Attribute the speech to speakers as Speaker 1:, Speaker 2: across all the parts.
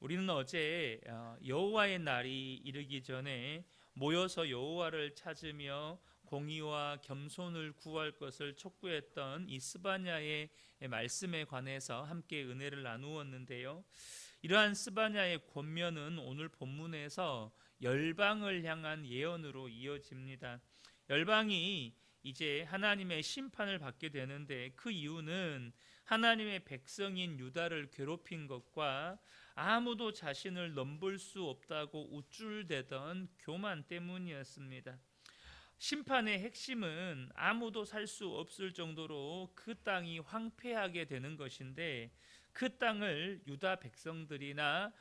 Speaker 1: 우리는 어제 여호와의 날이 이르기 전에 모여서 여호와를 찾으며 공의와 겸손을 구할 것을 촉구했던 이 스바냐의 말씀에 관해서 함께 은혜를 나누었는데요. 이러한 스바냐의 권면은 오늘 본문에서 열방을 향한 예언으로 이어집니다. 열방이 이제 하나님의 심판을 받게 되는데, 그 이유는 하나님의 백성인 유다를 괴롭힌 것과 아무도 자신을 넘볼 수 없다고 우쭐대던 교만 때문이었습니다. 심판의 핵심은 아무도 살 수 없을 정도로 그 땅이 황폐하게 되는 것인데, 그 땅을 유다 백성들이나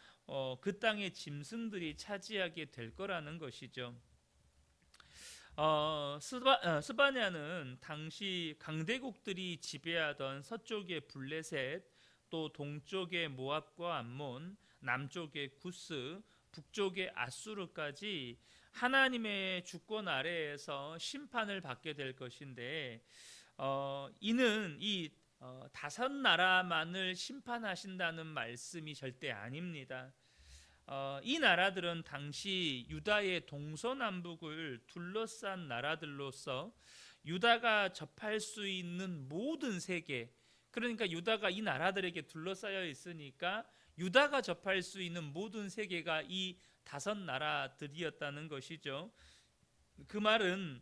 Speaker 1: 그 땅의 짐승들이 차지하게 될 거라는 것이죠. 스바냐는 당시 강대국들이 지배하던 서쪽의 블레셋, 또 동쪽의 모압과 암몬, 남쪽의 구스, 북쪽의 아수르까지 하나님의 주권 아래에서 심판을 받게 될 것인데, 이는 이 다섯 나라만을 심판하신다는 말씀이 절대 아닙니다. 이 나라들은 당시 유다의 동서남북을 둘러싼 나라들로서 유다가 접할 수 있는 모든 세계, 그러니까 유다가 이 나라들에게 둘러싸여 있으니까 유다가 접할 수 있는 모든 세계가 이 다섯 나라들이었다는 것이죠. 그 말은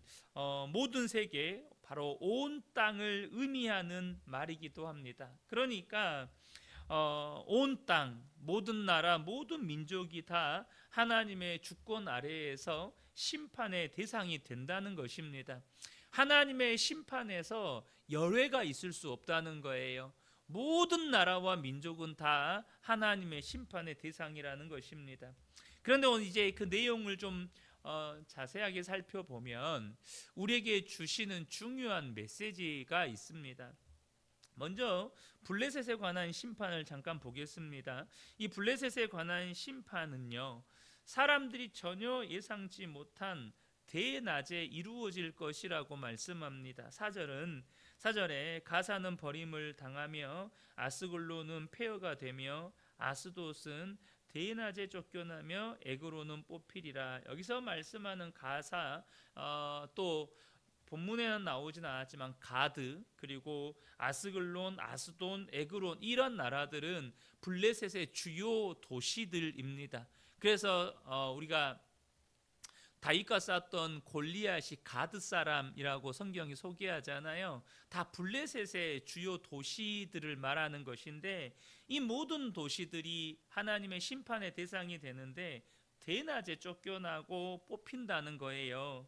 Speaker 1: 모든 세계, 바로 온 땅을 의미하는 말이기도 합니다. 그러니까 온 땅, 모든 나라, 모든 민족이 다 하나님의 주권 아래에서 심판의 대상이 된다는 것입니다. 하나님의 심판에서 열외가 있을 수 없다는 거예요. 모든 나라와 민족은 다 하나님의 심판의 대상이라는 것입니다. 그런데 오늘 이제 그 내용을 좀 자세하게 살펴보면 우리에게 주시는 중요한 메시지가 있습니다. 먼저 블레셋에 관한 심판을 잠깐 보겠습니다. 이 블레셋에 관한 심판은요, 사람들이 전혀 예상치 못한 대낮에 이루어질 것이라고 말씀합니다. 4절에 가사는 버림을 당하며 아스글론은 폐허가 되며 아스돗은 대낮에 쫓겨나며 에그론은 뽑히리라. 여기서 말씀하는 가사, 또 본문에는 나오진 않았지만 가드, 그리고 아스글론, 아스돈, 에그론, 이런 나라들은 블레셋의 주요 도시들입니다. 그래서 우리가 다윗과 싸웠던 골리앗이 가드 사람이라고 성경이 소개하잖아요. 다 블레셋의 주요 도시들을 말하는 것인데, 이 모든 도시들이 하나님의 심판의 대상이 되는데 대낮에 쫓겨나고 뽑힌다는 거예요.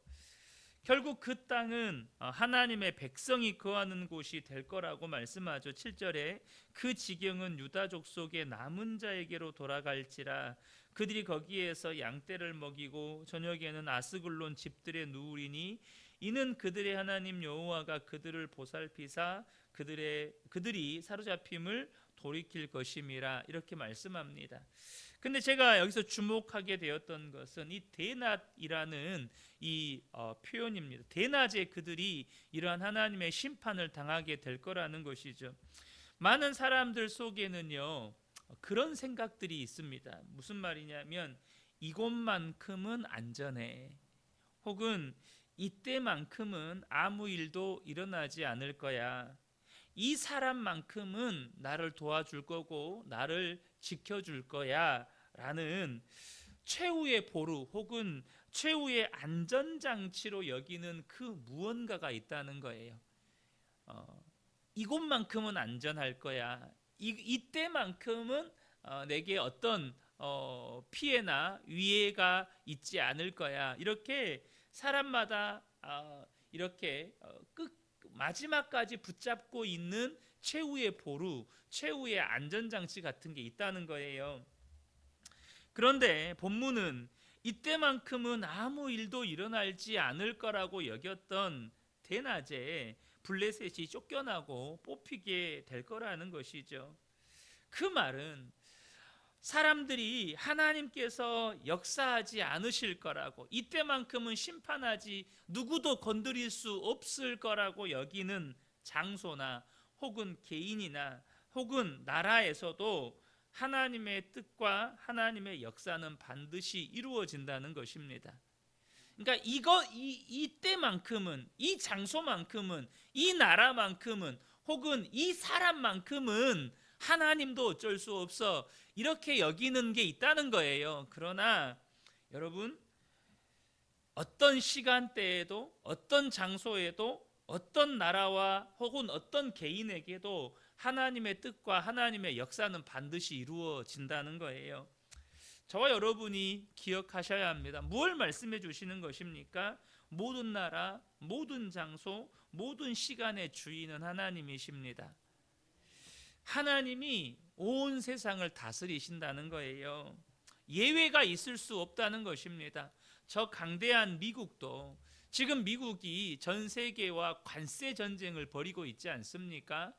Speaker 1: 결국 그 땅은 하나님의 백성이 거하는 곳이 될 거라고 말씀하죠. 7절에 그 지경은 유다 족속의 남은 자에게로 돌아갈지라. 그들이 거기에서 양떼를 먹이고 저녁에는 아스글론 집들에 누우리니 이는 그들의 하나님 여호와가 그들을 보살피사 그들이 사로잡힘을 돌이킬 것임이라. 이렇게 말씀합니다. 근데 제가 여기서 주목하게 되었던 것은 이 대낮이라는 이 표현입니다. 대낮에 그들이 이러한 하나님의 심판을 당하게 될 거라는 것이죠. 많은 사람들 속에는요, 그런 생각들이 있습니다. 무슨 말이냐면, 이곳만큼은 안전해, 혹은 이때만큼은 아무 일도 일어나지 않을 거야, 이 사람만큼은 나를 도와줄 거고 나를 지켜줄 거야 라는 최후의 보루, 혹은 최후의 안전장치로 여기는 그 무언가가 있다는 거예요. 이곳만큼은 안전할 거야, 이때만큼은 내게 어떤 피해나 위해가 있지 않을 거야, 이렇게 사람마다 이렇게 마지막까지 붙잡고 있는 최후의 보루, 최후의 안전장치 같은 게 있다는 거예요. 그런데 본문은 이때만큼은 아무 일도 일어나지 않을 거라고 여겼던 대낮에 블레셋이 쫓겨나고 뽑히게 될 거라는 것이죠. 그 말은 사람들이 하나님께서 역사하지 않으실 거라고, 이때만큼은 심판하지, 누구도 건드릴 수 없을 거라고 여기는 장소나 혹은 개인이나 혹은 나라에서도 하나님의 뜻과 하나님의 역사는 반드시 이루어진다는 것입니다. 그러니까 이 때만큼은, 이 장소만큼은, 이 나라만큼은, 혹은 이 사람만큼은 하나님도 어쩔 수 없어, 이렇게 여기는 게 있다는 거예요. 그러나 여러분, 어떤 시간대에도, 어떤 장소에도, 어떤 나라와 혹은 어떤 개인에게도 하나님의 뜻과 하나님의 역사는 반드시 이루어진다는 거예요. 저와 여러분이 기억하셔야 합니다. 무엇을 말씀해 주시는 것입니까? 모든 나라, 모든 장소, 모든 시간의 주인은 하나님이십니다. 하나님이 온 세상을 다스리신다는 거예요. 예외가 있을 수 없다는 것입니다. 저 강대한 미국도, 지금 미국이 전 세계와 관세 전쟁을 벌이고 있지 않습니까?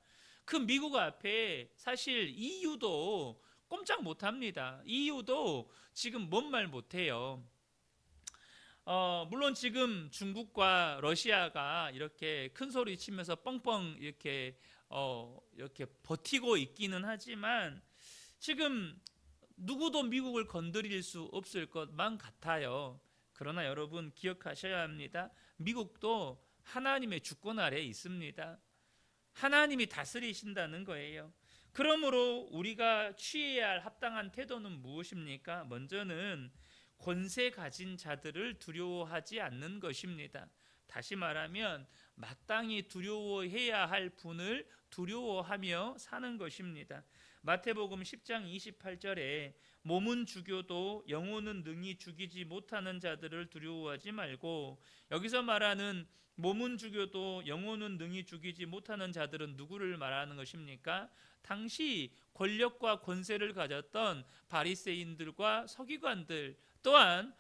Speaker 1: 그 미국 앞에 사실 EU도 꼼짝 못합니다. EU도 지금 뭔 말 못해요. 물론 지금 중국과 러시아가 이렇게 큰 소리 치면서 뻥뻥 이렇게 버티고 있기는 하지만, 지금 누구도 미국을 건드릴 수 없을 것만 같아요. 그러나 여러분 기억하셔야 합니다. 미국도 하나님의 주권 아래에 있습니다. 하나님이 다스리신다는 거예요. 그러므로 우리가 취해야 할 합당한 태도는 무엇입니까? 먼저는 권세 가진 자들을 두려워하지 않는 것입니다. 다시 말하면 마땅히 두려워해야 할 분을 두려워하며 사는 것입니다. 마태복음 10장 28절에 몸은 죽여도 영혼은 능히 죽이지 못하는 자들을 두려워하지 말고, 여기서 말하는 몸은 죽여도 영혼은 능히 죽이지 못하는 자들은 누구를 말하는 것입니까? 당시 권력과 권세를 가졌던 바리새인들과 서기관들, 또한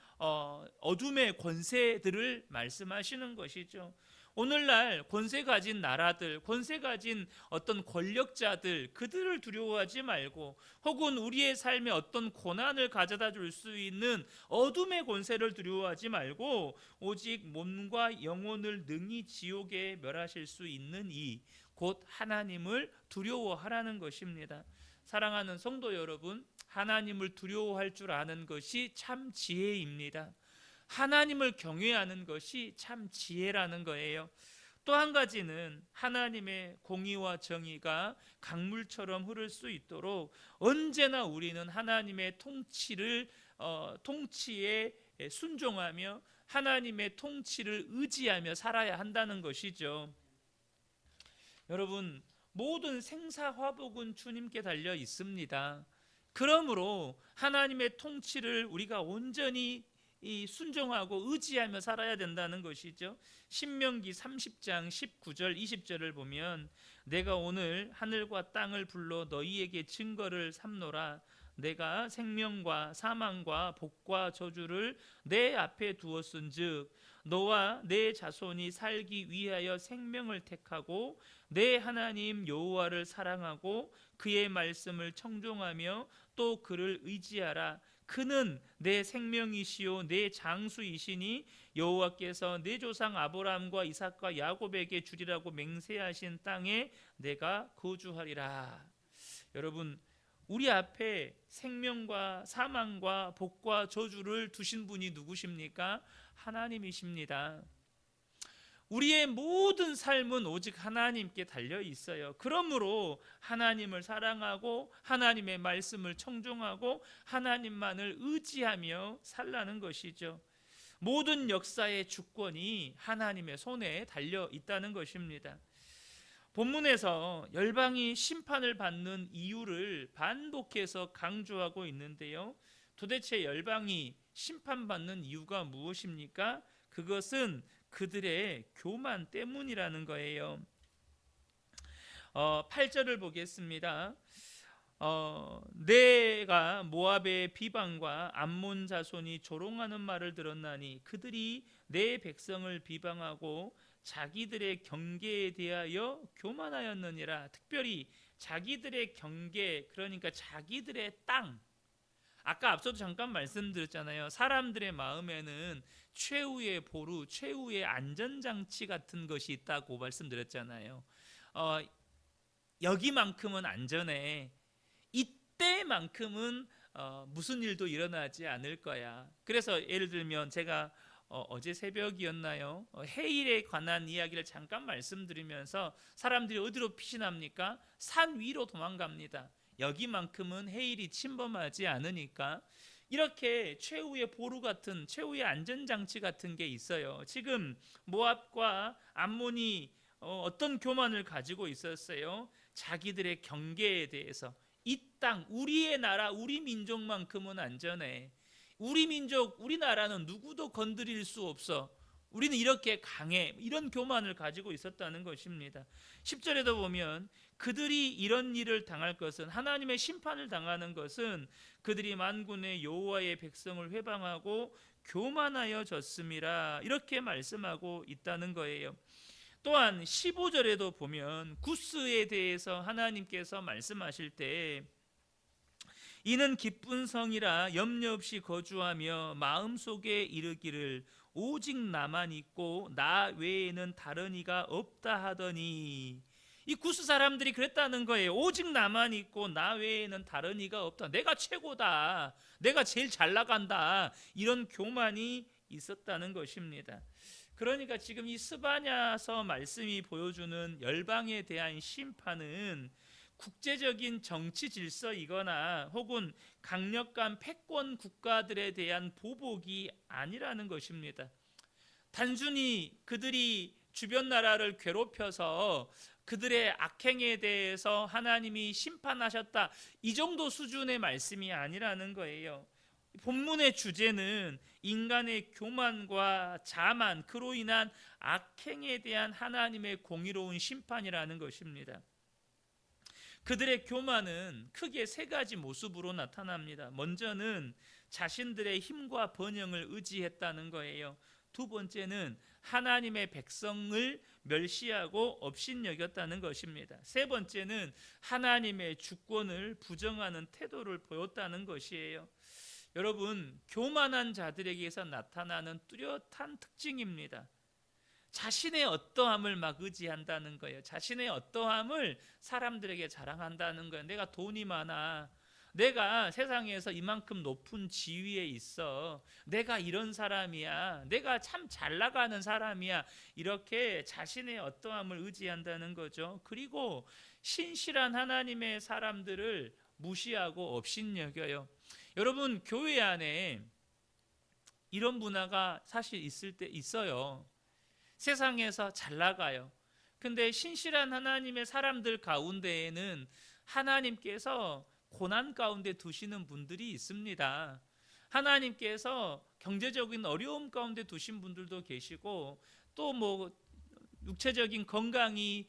Speaker 1: 어둠의 권세들을 말씀하시는 것이죠. 오늘날 권세 가진 나라들, 권세 가진 어떤 권력자들, 그들을 두려워하지 말고, 혹은 우리의 삶에 어떤 고난을 가져다 줄 수 있는 어둠의 권세를 두려워하지 말고, 오직 몸과 영혼을 능히 지옥에 멸하실 수 있는 이 곧 하나님을 두려워하라는 것입니다. 사랑하는 성도 여러분, 하나님을 두려워할 줄 아는 것이 참 지혜입니다. 하나님을 경외하는 것이 참 지혜라는 거예요. 또 한 가지는 하나님의 공의와 정의가 강물처럼 흐를 수 있도록 언제나 우리는 하나님의 통치에 순종하며 하나님의 통치를 의지하며 살아야 한다는 것이죠. 여러분, 모든 생사화복은 주님께 달려 있습니다. 그러므로 하나님의 통치를 우리가 온전히 순종하고 의지하며 살아야 된다는 것이죠. 신명기 30장 19절 20절을 보면, 내가 오늘 하늘과 땅을 불러 너희에게 증거를 삼노라. 내가 생명과 사망과 복과 저주를 내 앞에 두었은즉 너와 내 자손이 살기 위하여 생명을 택하고 내 하나님 여호와를 사랑하고 그의 말씀을 청종하며 또 그를 의지하라. 그는 내 생명이시요 내 장수이시니 여호와께서 내 조상 아브라함과 이삭과 야곱에게 주리라고 맹세하신 땅에 내가 거주하리라. 여러분, 우리 앞에 생명과 사망과 복과 저주를 두신 분이 누구십니까? 하나님이십니다. 우리의 모든 삶은 오직 하나님께 달려 있어요. 그러므로 하나님을 사랑하고 하나님의 말씀을 청종하고 하나님만을 의지하며 살라는 것이죠. 모든 역사의 주권이 하나님의 손에 달려 있다는 것입니다. 본문에서 열방이 심판을 받는 이유를 반복해서 강조하고 있는데요. 도대체 열방이 심판받는 이유가 무엇입니까? 그것은 그들의 교만 때문이라는 거예요. 8절을 보겠습니다. 내가 모압의 비방과 암몬 자손이 조롱하는 말을 들었나니 그들이 내 백성을 비방하고 자기들의 경계에 대하여 교만하였느니라. 특별히 자기들의 경계, 그러니까 자기들의 땅. 아까 앞서도 잠깐 말씀드렸잖아요. 사람들의 마음에는 최후의 보루, 최후의 안전장치 같은 것이 있다고 말씀드렸잖아요. 여기만큼은 안전해. 때만큼은 무슨 일도 일어나지 않을 거야. 그래서 예를 들면 제가 어제 새벽이었나요? 해일에 관한 이야기를 잠깐 말씀드리면서 사람들이 어디로 피신합니까? 산 위로 도망갑니다. 여기만큼은 해일이 침범하지 않으니까. 이렇게 최후의 보루 같은, 최후의 안전장치 같은 게 있어요. 지금 모압과 암몬이 어떤 교만을 가지고 있었어요? 자기들의 경계에 대해서. 이 땅, 우리의 나라, 우리 민족만큼은 안전해. 우리 민족, 우리나라는 누구도 건드릴 수 없어. 우리는 이렇게 강해. 이런 교만을 가지고 있었다는 것입니다. 10절에도 보면 그들이 이런 일을 당할 것은, 하나님의 심판을 당하는 것은 그들이 만군의 여호와의 백성을 회방하고 교만하여 졌음이라, 이렇게 말씀하고 있다는 거예요. 또한 15절에도 보면 구스에 대해서 하나님께서 말씀하실 때, 이는 기쁜 성이라 염려 없이 거주하며 마음속에 이르기를 오직 나만 있고 나 외에는 다른 이가 없다 하더니, 이 구스 사람들이 그랬다는 거예요. 오직 나만 있고 나 외에는 다른 이가 없다. 내가 최고다. 내가 제일 잘 나간다. 이런 교만이 있었다는 것입니다. 그러니까 지금 이 스바냐서 말씀이 보여주는 열방에 대한 심판은 국제적인 정치 질서이거나 혹은 강력한 패권 국가들에 대한 보복이 아니라는 것입니다. 단순히 그들이 주변 나라를 괴롭혀서 그들의 악행에 대해서 하나님이 심판하셨다, 이 정도 수준의 말씀이 아니라는 거예요. 본문의 주제는 인간의 교만과 자만, 그로 인한 악행에 대한 하나님의 공의로운 심판이라는 것입니다. 그들의 교만은 크게 세 가지 모습으로 나타납니다. 먼저는 자신들의 힘과 번영을 의지했다는 거예요. 두 번째는 하나님의 백성을 멸시하고 업신여겼다는 것입니다. 세 번째는 하나님의 주권을 부정하는 태도를 보였다는 것이에요. 여러분, 교만한 자들에게서 나타나는 뚜렷한 특징입니다. 자신의 어떠함을 막 의지한다는 거예요. 자신의 어떠함을 사람들에게 자랑한다는 거예요. 내가 돈이 많아. 내가 세상에서 이만큼 높은 지위에 있어. 내가 이런 사람이야. 내가 참 잘 나가는 사람이야. 이렇게 자신의 어떠함을 의지한다는 거죠. 그리고 신실한 하나님의 사람들을 무시하고 업신여겨요. 여러분, 교회 안에 이런 문화가 사실 있어요. 세상에서 잘 나가요. 근데 신실한 하나님의 사람들 가운데에는 하나님께서 고난 가운데 두시는 분들이 있습니다. 하나님께서 경제적인 어려움 가운데 두신 분들도 계시고, 또 뭐 육체적인 건강을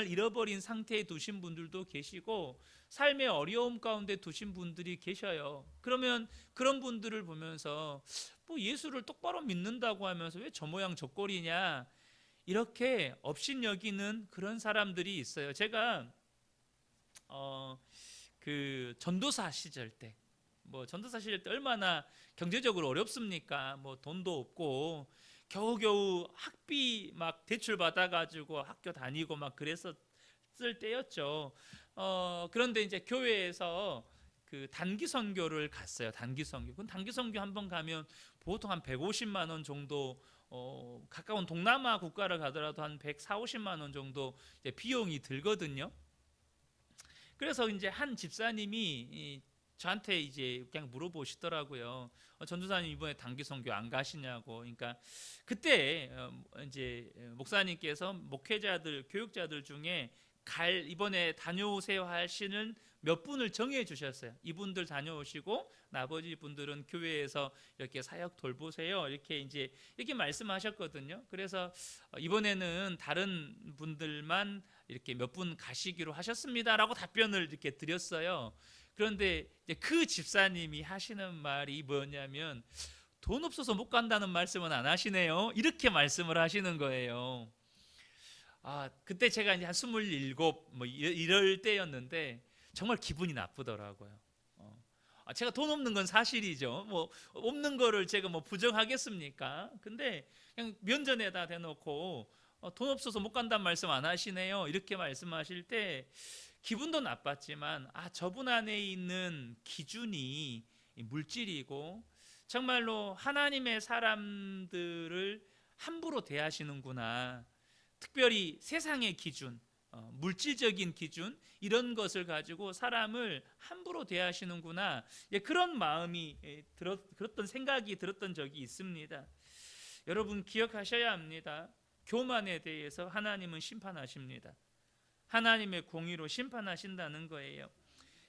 Speaker 1: 잃어버린 상태에 두신 분들도 계시고, 삶의 어려움 가운데 두신 분들이 계셔요. 그러면 그런 분들을 보면서 뭐 예수를 똑바로 믿는다고 하면서 왜 저 모양 저 꼴이냐, 이렇게 업신여기는 그런 사람들이 있어요. 제가 그 전도사 시절 때, 얼마나 경제적으로 어렵습니까? 뭐 돈도 없고 겨우겨우 학비 막 대출 받아가지고 학교 다니고 막 그랬었을 때였죠. 그런데 이제 교회에서 그 단기 선교를 갔어요. 단기 선교. 그 단기 선교 한번 가면 보통 한 150만 원 정도, 가까운 동남아 국가를 가더라도 한 140~50만 원 정도 이제 비용이 들거든요. 그래서 이제 한 집사님이 저한테 이제 그냥 물어보시더라고요. 전도사님 이번에 단기 선교 안 가시냐고. 그러니까 그때 이제 목사님께서 목회자들, 교육자들 중에 이번에 다녀오세요 하시는 몇 분을 정해 주셨어요. 이분들 다녀오시고 나머지 분들은 교회에서 이렇게 사역 돌보세요. 이렇게 말씀하셨거든요. 그래서 이번에는 다른 분들만 이렇게 몇 분 가시기로 하셨습니다라고 답변을 이렇게 드렸어요. 그런데 이제 그 집사님이 하시는 말이 뭐냐면, 돈 없어서 못 간다는 말씀은 안 하시네요. 이렇게 말씀을 하시는 거예요. 그때 제가 이제 한 27 뭐 이럴 때였는데 정말 기분이 나쁘더라고요. 제가 돈 없는 건 사실이죠. 뭐 없는 거를 제가 뭐 부정하겠습니까? 근데 그냥 면전에다 대놓고 돈 없어서 못 간다는 말씀 안 하시네요. 이렇게 말씀하실 때 기분도 나빴지만 저분 안에 있는 기준이 물질이고 정말로 하나님의 사람들을 함부로 대하시는구나. 특별히 세상의 기준, 물질적인 기준 이런 것을 가지고 사람을 함부로 대하시는구나. 그런 마음이 그랬던 생각이 들었던 적이 있습니다. 여러분 기억하셔야 합니다. 교만에 대해서 하나님은 심판하십니다. 하나님의 공의로 심판하신다는 거예요.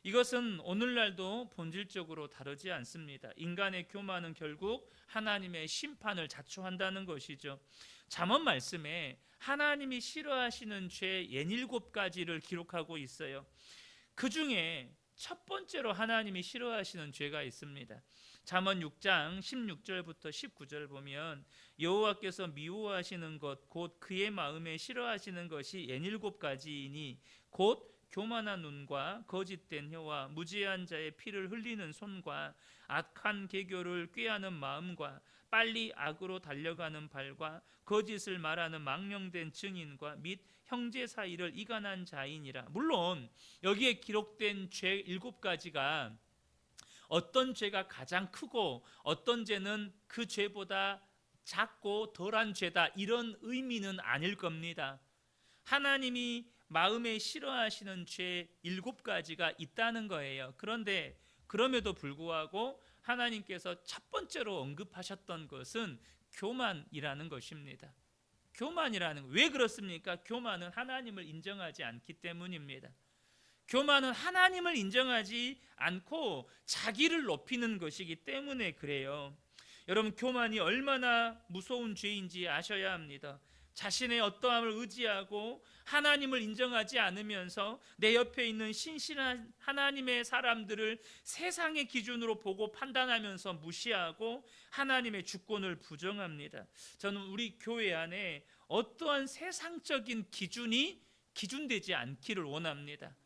Speaker 1: 이것은 오늘날도 본질적으로 다르지 않습니다. 인간의 교만은 결국 하나님의 심판을 자초한다는 것이죠. 잠언 말씀에 하나님이 싫어하시는 죄 67가지를 기록하고 있어요. 그 중에 첫 번째로 하나님이 싫어하시는 죄가 있습니다. 잠언 6장 16절부터 19절 보면 여호와께서 미워하시는 것 곧 그의 마음에 싫어하시는 것이 67가지이니 곧 교만한 눈과 거짓된 혀와 무지한 자의 피를 흘리는 손과 악한 계교를 꾀하는 마음과 빨리 악으로 달려가는 발과 거짓을 말하는 망령된 증인과 및 형제 사이를 이간한 자이니라. 물론 여기에 기록된 죄 7가지가 어떤 죄가 가장 크고 어떤 죄는 그 죄보다 작고 덜한 죄다 이런 의미는 아닐 겁니다. 하나님이 마음에 싫어하시는 죄 7가지가 있다는 거예요. 그런데 그럼에도 불구하고 하나님께서 첫 번째로 언급하셨던 것은 교만이라는 것입니다. 교만이라는 것. 왜 그렇습니까? 교만은 하나님을 인정하지 않기 때문입니다. 교만은 하나님을 인정하지 않고 자기를 높이는 것이기 때문에 그래요. 여러분 교만이 얼마나 무서운 죄인지 아셔야 합니다. 자신의 어떠함을 의지하고 하나님을 인정하지 않으면서 내 옆에 있는 신실한 하나님의 사람들을 세상의 기준으로 보고 판단하면서 무시하고 하나님의 주권을 부정합니다. 저는 우리 교회 안에 어떠한 세상적인 기준이 기준되지 않기를 원합니다.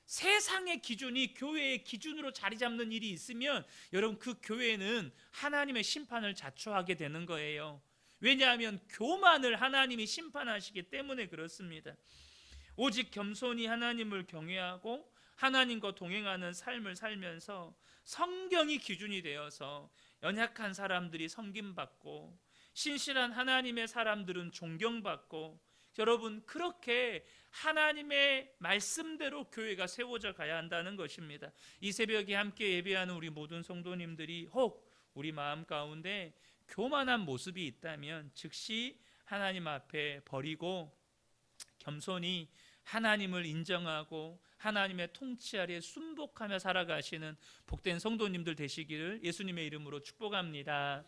Speaker 1: 세상의 기준이 교회의 기준으로 자리 잡는 일이 있으면 여러분 그 교회는 하나님의 심판을 자초하게 되는 거예요. 왜냐하면 교만을 하나님이 심판하시기 때문에 그렇습니다. 오직 겸손히 하나님을 경외하고 하나님과 동행하는 삶을 살면서 성경이 기준이 되어서 연약한 사람들이 섬김받고 신실한 하나님의 사람들은 존경받고 여러분 그렇게 하나님의 말씀대로 교회가 세워져 가야 한다는 것입니다. 이 새벽에 함께 예배하는 우리 모든 성도님들이 혹 우리 마음 가운데 교만한 모습이 있다면 즉시 하나님 앞에 버리고 겸손히 하나님을 인정하고 하나님의 통치 아래 순복하며 살아가시는 복된 성도님들 되시기를 예수님의 이름으로 축복합니다.